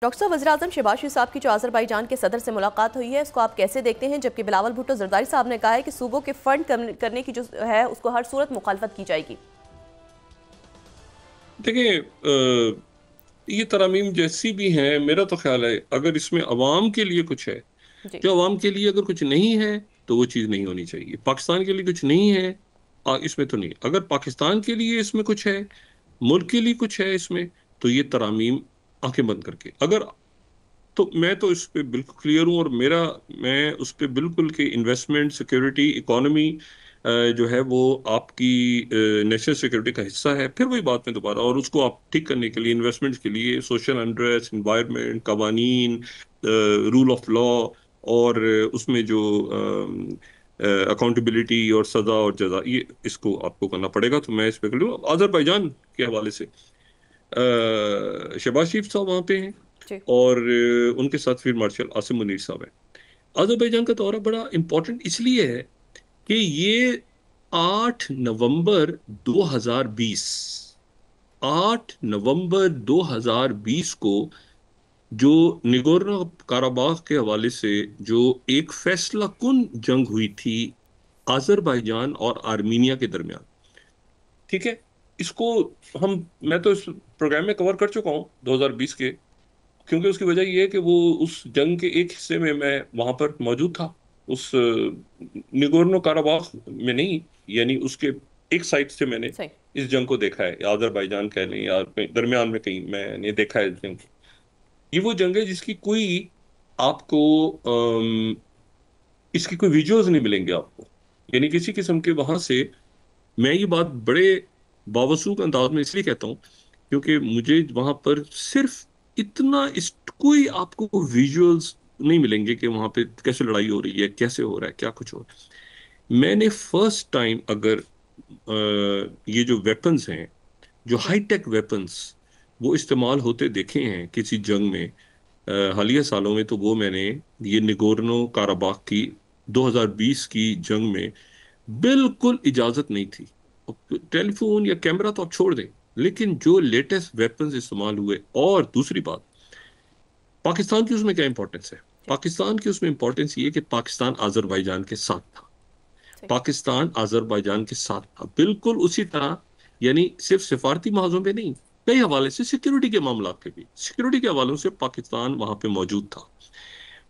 Doctor साहब, वज़ीर-ए-आज़म शहबाज शरीफ साहब की जो अज़रबैजान के सदर से मुलाकात हुई है, उसको आप कैसे देखते हैं? जबकि बिलावल भुट्टो ज़रदारी साहब ने कहा है कि सूबों के फंड करने की जो है उसको हर सूरत मुखालफत की जाएगी। देखिए, ये तरमीम जैसी भी हैं, मेरा तो ख्याल है अगर इसमें अवाम के लिए कुछ है, जी। जो अवाम के लिए अगर कुछ नहीं है तो वो चीज़ नहीं होनी चाहिए। पाकिस्तान के लिए कुछ नहीं है, इसमें तो नहीं। अगर पाकिस्तान के लिए इसमें कुछ है, मुल्क के लिए कुछ है इसमें, तो ये तरमीम आंखें बंद करके अगर, तो मैं तो इस पे बिल्कुल क्लियर हूँ। और मैं उस पे बिल्कुल कि इन्वेस्टमेंट, सिक्योरिटी, इकोनॉमी जो है वो आपकी नेशनल सिक्योरिटी का हिस्सा है। फिर वही बात में दोबारा, और उसको आप ठीक करने के लिए, इन्वेस्टमेंट के लिए सोशल अनरेस्ट, इन्वायरमेंट, कवानीन, रूल ऑफ लॉ, और उसमें जो अकाउंटेबिलिटी और सज़ा और जजा, ये इसको आपको करना पड़ेगा। तो मैं इस पे कर लूँ। अजरबैजान के हवाले से शहबाज शरीफ साहब वहाँ पे हैं, जी। और उनके साथ फील्ड मार्शल आसिम मुनीर साहब हैं। अजरबैजान का दौरा बड़ा इंपॉर्टेंट इसलिए है कि ये 8 नवंबर 2020, 8 नवंबर 2020 को जो निगोर्नो काराबाख के हवाले से जो एक फैसला कुन जंग हुई थी अजरबैजान और आर्मीनिया के दरमियान, ठीक है, इसको मैं तो इस प्रोग्राम में कवर कर चुका हूँ 2020 के। क्योंकि उसकी वजह ये है कि वो उस जंग के एक हिस्से में मैं वहां पर मौजूद था, उस निगोर्नो काराबाख में नहीं, यानी उसके एक साइड से मैंने सही। इस जंग को देखा है, या अजरबैजान कह लें या कहीं दरमियान में कहीं मैंने देखा है इस जंग को। ये वो जंग है जिसकी कोई आपको इसकी कोई विजुअल्स नहीं मिलेंगे आपको, यानी किसी किस्म के वहां से। मैं ये बात बड़े बावसूख अंदाज में इसलिए कहता हूँ क्योंकि मुझे वहां पर सिर्फ इतना कोई आपको विजुअल्स नहीं मिलेंगे कि वहां पे कैसे लड़ाई हो रही है, कैसे हो रहा है, क्या कुछ हो रहा है। मैंने फर्स्ट टाइम अगर ये जो वेपन्स हैं, जो जी। हाई टेक वेपन्स वो इस्तेमाल होते देखे हैं किसी जंग में हालिया सालों में, तो वो मैंने ये निगोर्नो काराबाख की 2020 की जंग में बिल्कुल इजाजत नहीं थी। टेलीफोन या कैमरा तो आप छोड़ दें, लेकिन जो लेटेस्ट वेपन्स इस्तेमाल हुए, और दूसरी बात, पाकिस्तान की उसमें क्या इंपॉर्टेंस है? जी। पाकिस्तान की उसमें इंपॉर्टेंस ये कि पाकिस्तान अजरबैजान के साथ था। सही। पाकिस्तान अजरबैजान के साथ था बिल्कुल उसी तरह, यानी सिर्फ सिफारती महाजों पे नहीं, कई हवाले से सिक्योरिटी के मामला पे भी, सिक्योरिटी के हवालों से पाकिस्तान वहां पे मौजूद था।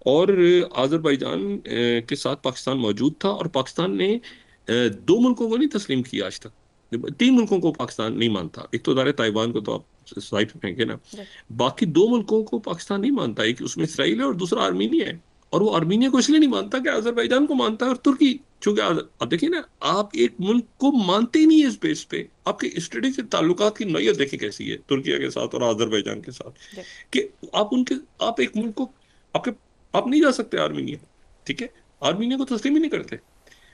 और अजरबैजान के साथ पाकिस्तान मौजूद था, और पाकिस्तान ने दो मुल्कों को नहीं तस्लीम किया आज तक। तीन मुल्कों को पाकिस्तान नहीं मानता। एक तो दायरे ताइवान को तो आप साइड पे फेंके ना, जी। बाकी दो मुल्कों को पाकिस्तान नहीं मानता। एक उसमें इसराइल है और दूसरा आर्मीनिया है। और वो आर्मीनिया को इसलिए नहीं मानता कि अजरबैजान को मानता है, और तुर्की, चूंकि अब देखिए ना, आप एक मुल्क को मानते ही नहीं है इस बेस पे। आपके स्ट्रेटेजिक ताल्लुकात की नौयत देखिए कैसी है तुर्की के साथ और अजरबैजान के साथ, जी। कि आप एक मुल्क को, आपके आप नहीं जा सकते आर्मीनिया, ठीक है, आर्मीनिया को तस्लीम ही नहीं करते।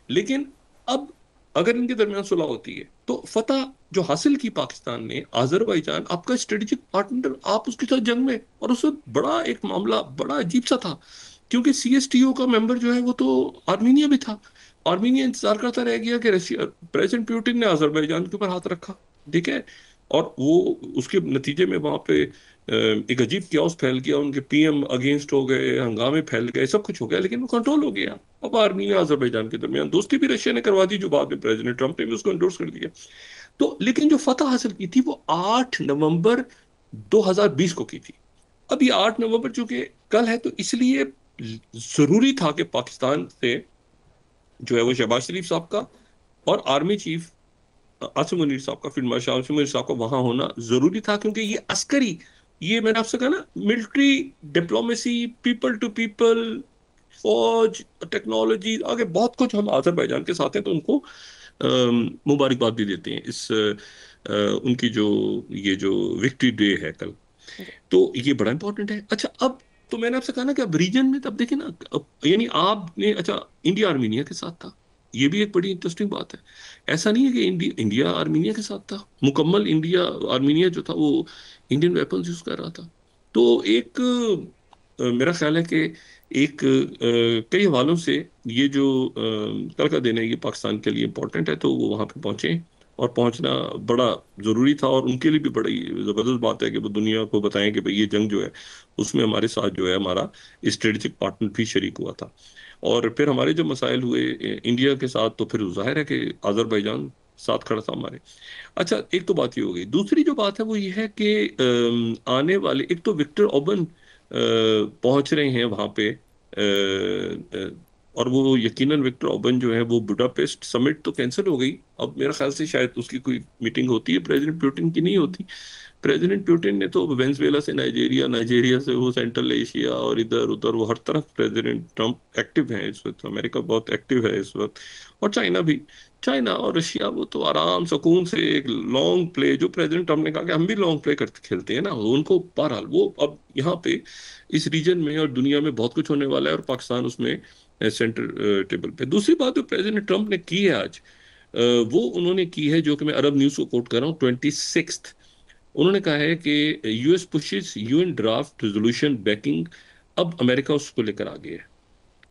लेकिन अब अगर इनके दरमियान सुलह होती है तो फतह जो हासिल की पाकिस्तान ने, अजरबैजान आपका स्ट्रेटेजिक पार्टनर, आप उसके साथ जंग में, और उससे बड़ा एक मामला बड़ा अजीब सा था, क्योंकि सीएसटीओ का मेंबर जो है वो तो आर्मीनिया भी था। आर्मीनिया इंतजार करता रह गया कि रशिया, प्रेसिडेंट पुतिन ने अजरबैजान के ऊपर हाथ रखा, ठीक है, और वो उसके नतीजे में वहां पे एक अजीब क्यास फैल गया, उनके पीएम अगेंस्ट हो गए, हंगामे फैल गए, सब कुछ हो गया, लेकिन वो कंट्रोल हो गया। अब आर्मीनिया अजरबैजान के दरमियान दोस्ती भी रशिया ने करवा दी, जो बाद में प्रेसिडेंट ट्रंप ने भी उसको एंडोर्स कर दिया। तो लेकिन जो फतह हासिल की थी वो 8 नवंबर 2020 को की थी। अब ये 8 नवंबर चूंकि कल है, तो इसलिए जरूरी था कि पाकिस्तान से जो है वो शहबाज शरीफ साहब का और आर्मी चीफ आसिम मुनीर साहब का, फील्ड मार्शल आसिम मुनीर साहब का वहां होना जरूरी था, क्योंकि ये अस्करी, ये मैंने आपसे कहा ना, military diplomacy, people to people, फौज, टेक्नोलॉजी, आगे बहुत कुछ हम अजरबैजान के साथ हैं, तो उनको मुबारकबाद भी देते हैं इस उनकी जो ये जो विक्ट्री डे है कल। जी। तो ये बड़ा इंपॉर्टेंट है। अच्छा, अब तो मैंने आपसे कहा ना कि अब रीजन में, तब देखिए ना, यानी आपने, अच्छा, इंडिया आर्मीनिया के साथ था, ये भी एक बड़ी इंटरेस्टिंग बात है। ऐसा नहीं है कि इंडिया आर्मीनिया के साथ था, मुकम्मल इंडिया, आर्मीनिया जो था वो इंडियन वेपन्स यूज कर रहा था। तो एक मेरा ख्याल है कि एक कई हवालों से ये जो कल का दिन है ये पाकिस्तान के लिए इंपॉर्टेंट है, तो वो वहां पे पहुंचे और पहुंचना बड़ा जरूरी था, और उनके लिए भी बड़ी जबरदस्त बात है कि वो दुनिया को बताएं कि भाई ये जंग जो है उसमें हमारे साथ जो है हमारा स्ट्रेटेजिक पार्टनर भी शरीक हुआ था। और फिर हमारे जो मसाइल हुए इंडिया के साथ, तो फिर जाहिर है कि आज़रबाईजान साथ खड़ा था हमारे। अच्छा, एक तो बात ये हो गई। दूसरी जो बात है वो ये है कि आने वाले, एक तो विक्टर ओबन पहुंच रहे हैं वहां पे, और वो यकीनन विक्टर ओबन जो है वो बुडापेस्ट समिट तो कैंसिल हो गई। अब मेरा ख्याल से शायद उसकी कोई मीटिंग होती है प्रेसिडेंट पुतिन की, नहीं होती। प्रेसिडेंट पुतिन ने तो वेनेजुएला से नाइजीरिया, नाइजीरिया से वो सेंट्रल एशिया, और इधर उधर वो हर तरफ प्रेसिडेंट ट्रम्प एक्टिव है इस वक्त। अमेरिका बहुत एक्टिव है इस वक्त, और चाइना भी। चाइना और रशिया वो तो आराम सुकून से एक लॉन्ग प्ले, जो प्रेसिडेंट ट्रम्प ने कहा कि हम भी लॉन्ग प्ले करते खेलते हैं ना, उनको बहरहाल वो अब यहाँ पे इस रीजन में और दुनिया में बहुत कुछ होने वाला है, और पाकिस्तान उसमें सेंटर टेबल पे। दूसरी बात जो प्रेसिडेंट ट्रम्प ने की है आज, वो उन्होंने की है, जो कि मैं अरब न्यूज को कोट कर रहा हूँ, 26। उन्होंने कहा है कि US pushes UN draft resolution banking, अब अमेरिका उसको लेकर आ गया है।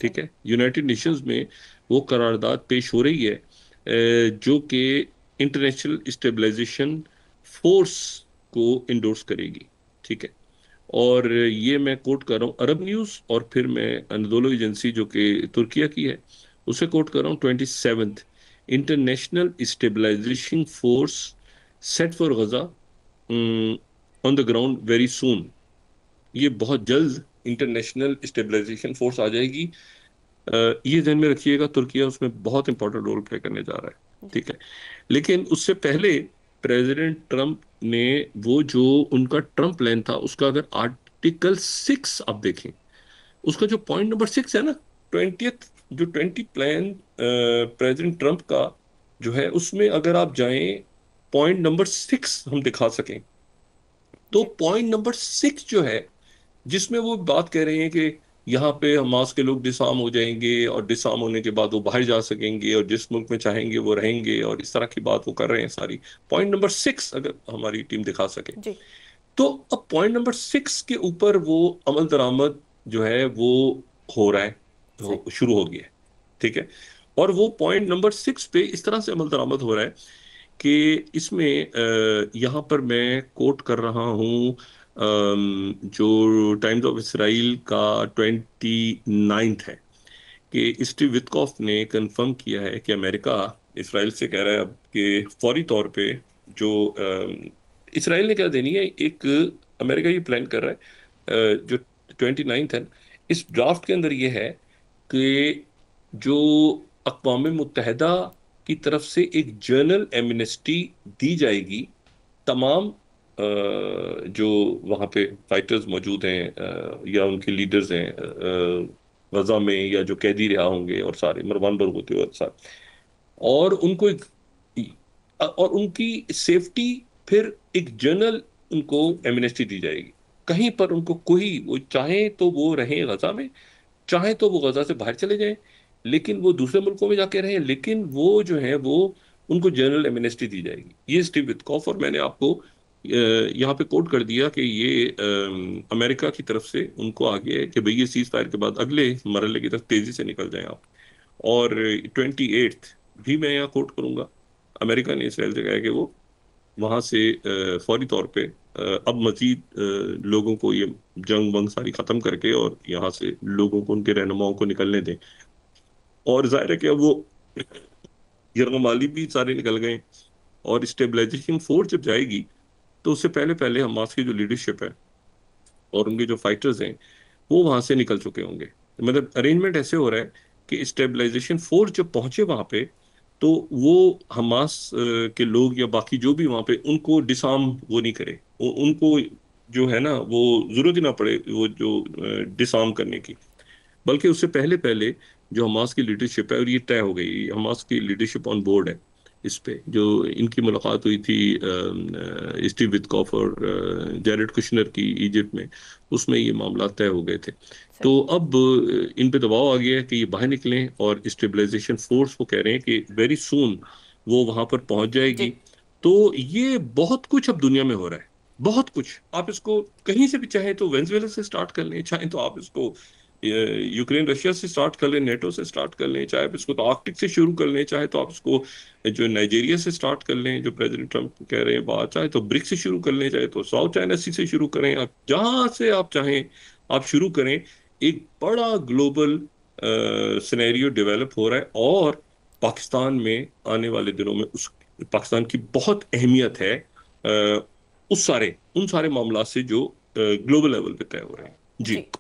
ठीक है, यूनाइटेड नेशंस में वो करारदाद पेश हो रही है, जो कि इंटरनेशनल स्टेबलाइजेशन फोर्स को इंडोर्स करेगी। ठीक है, और ये मैं कोट कर रहा हूँ अरब न्यूज, और फिर मैं अनदोलो एजेंसी जो कि तुर्किया की है उसे कोट कर रहा हूँ। 27th, international stabilization force set for Gaza on the ground very soon. ये बहुत जल्द इंटरनेशनल स्टेबलाइजेशन फोर्स आ जाएगी। ये ध्यान में रखिएगा, तुर्किया उसमें बहुत इंपॉर्टेंट रोल प्ले करने जा रहा है। ठीक है, लेकिन उससे पहले प्रेसिडेंट ट्रम्प ने वो जो उनका ट्रम्प प्लान था उसका, अगर आर्टिकल 6 आप देखें, उसका जो पॉइंट नंबर 6 है ना, 20th, जो 20 प्लान प्रेसिडेंट ट्रम्प का जो है, उसमें अगर आप जाएं, पॉइंट नंबर 6 हम दिखा सकें, तो जी। पॉइंट नंबर 6 जो है, जिसमें वो बात कह रहे हैं कि यहाँ पे हमास के लोग डिसआर्म हो जाएंगे, और डिसआर्म होने के बाद वो बाहर जा सकेंगे, और जिस मुल्क में चाहेंगे वो रहेंगे, और इस तरह की बात वो कर रहे हैं सारी। पॉइंट नंबर 6 अगर हमारी टीम दिखा सके, जी। तो अब पॉइंट नंबर 6 के ऊपर वो अमल दरामद जो है वो हो रहा है, सही। तो शुरू हो गया है। ठीक है, और वो पॉइंट नंबर 6 पे इस तरह से अमल दरामद हो रहा है कि इसमें यहाँ पर मैं कोट कर रहा हूँ, जो टाइम्स ऑफ इसराइल का 29th है, कि स्टीव विटकॉफ ने कंफर्म किया है कि अमेरिका इसराइल से कह रहा है अब कि फौरी तौर पे जो इसराइल ने क्या देनी है, एक अमेरिका ये प्लान कर रहा है, जो 29th है, इस ड्राफ्ट के अंदर ये है कि जो अक़वाम मुत्तहिदा की तरफ से एक जर्नल एमनेस्टी दी जाएगी तमाम जो वहाँ पे फाइटर्स मौजूद हैं, या उनके लीडर्स हैं गजा में, या जो कैदी रिहा होंगे, और सारे मरवान बरगूती और सारे, और उनको एक, और उनकी सेफ्टी, फिर एक जनरल उनको एमनेस्टी दी जाएगी। कहीं पर उनको कोई, वो चाहे तो वो रहें गजा में, चाहे तो वो गजा से बाहर चले जाएं, लेकिन वो दूसरे मुल्कों में जाके रहें, लेकिन वो जो है वो उनको जनरल एमनेस्टी दी जाएगी। ये स्टीव विटकॉफ, और मैंने आपको यहाँ पे कोट कर दिया कि ये अमेरिका की तरफ से उनको आ गया है कि भाई ये सीज फायर के बाद अगले मरहले की तरफ तेजी से निकल जाएं आप। और 28th भी मैं यहाँ कोट करूंगा, अमेरिका ने इसराइल से कहा है कि वो वहां से फौरी तौर पे अब मजीद लोगों को ये जंग वंग सारी खत्म करके, और यहाँ से लोगों को, उनके रहनुमाओं को निकलने दें। और जाहिर है कि अब वो यरगमाली भी सारे निकल गए, और स्टेबलाइजेशन फोर्स जब जाएगी, तो उससे पहले पहले हमास की जो लीडरशिप है और उनके जो फाइटर्स हैं वो वहां से निकल चुके होंगे। मतलब अरेंजमेंट ऐसे हो रहा है कि स्टेबलाइजेशन फोर्स जब पहुंचे वहां पे, तो वो हमास के लोग या बाकी जो भी वहां पे, उनको डिसआर्म वो नहीं करे, उनको जो है ना वो जरूरत ही ना पड़े वो जो डिसआर्म करने की। बल्कि उससे पहले पहले जो हमास की लीडरशिप है, और ये तय हो गई, हमास की लीडरशिप ऑन बोर्ड है इस पे, जो इनकी मुलाकात हुई थी स्टीव विटकॉफ और जेरेड कुशनर की इजिप्ट में, उसमें ये मामला तय हो गए थे। सही। तो अब इन पे दबाव आ गया है कि ये बाहर निकलें, और स्टेबलाइजेशन फोर्स को कह रहे हैं कि वेरी सून वो वहां पर पहुंच जी। जाएगी। तो ये बहुत कुछ अब दुनिया में हो रहा है, बहुत कुछ। आप इसको कहीं से भी चाहे तो वेनेजुएला से स्टार्ट कर लें, चाहे तो आप इसको यूक्रेन रशिया से स्टार्ट कर लें, नेटो से स्टार्ट कर लें, चाहे आप इसको तो आर्कटिक से शुरू कर लें, चाहे तो आप इसको जो नाइजीरिया से स्टार्ट कर लें जो प्रेसिडेंट ट्रम्प कह रहे हैं बात, चाहे तो ब्रिक्स से शुरू कर लें, चाहे तो साउथ चाइना सी से शुरू करें, आप जहां से आप चाहें आप शुरू करें। एक बड़ा ग्लोबल सिनेरियो डेवलप हो रहा है, और पाकिस्तान में आने वाले दिनों में उस पाकिस्तान की बहुत अहमियत है उस सारे उन सारे मामला से जो ग्लोबल लेवल पे तय हो रहे हैं। जी। जी।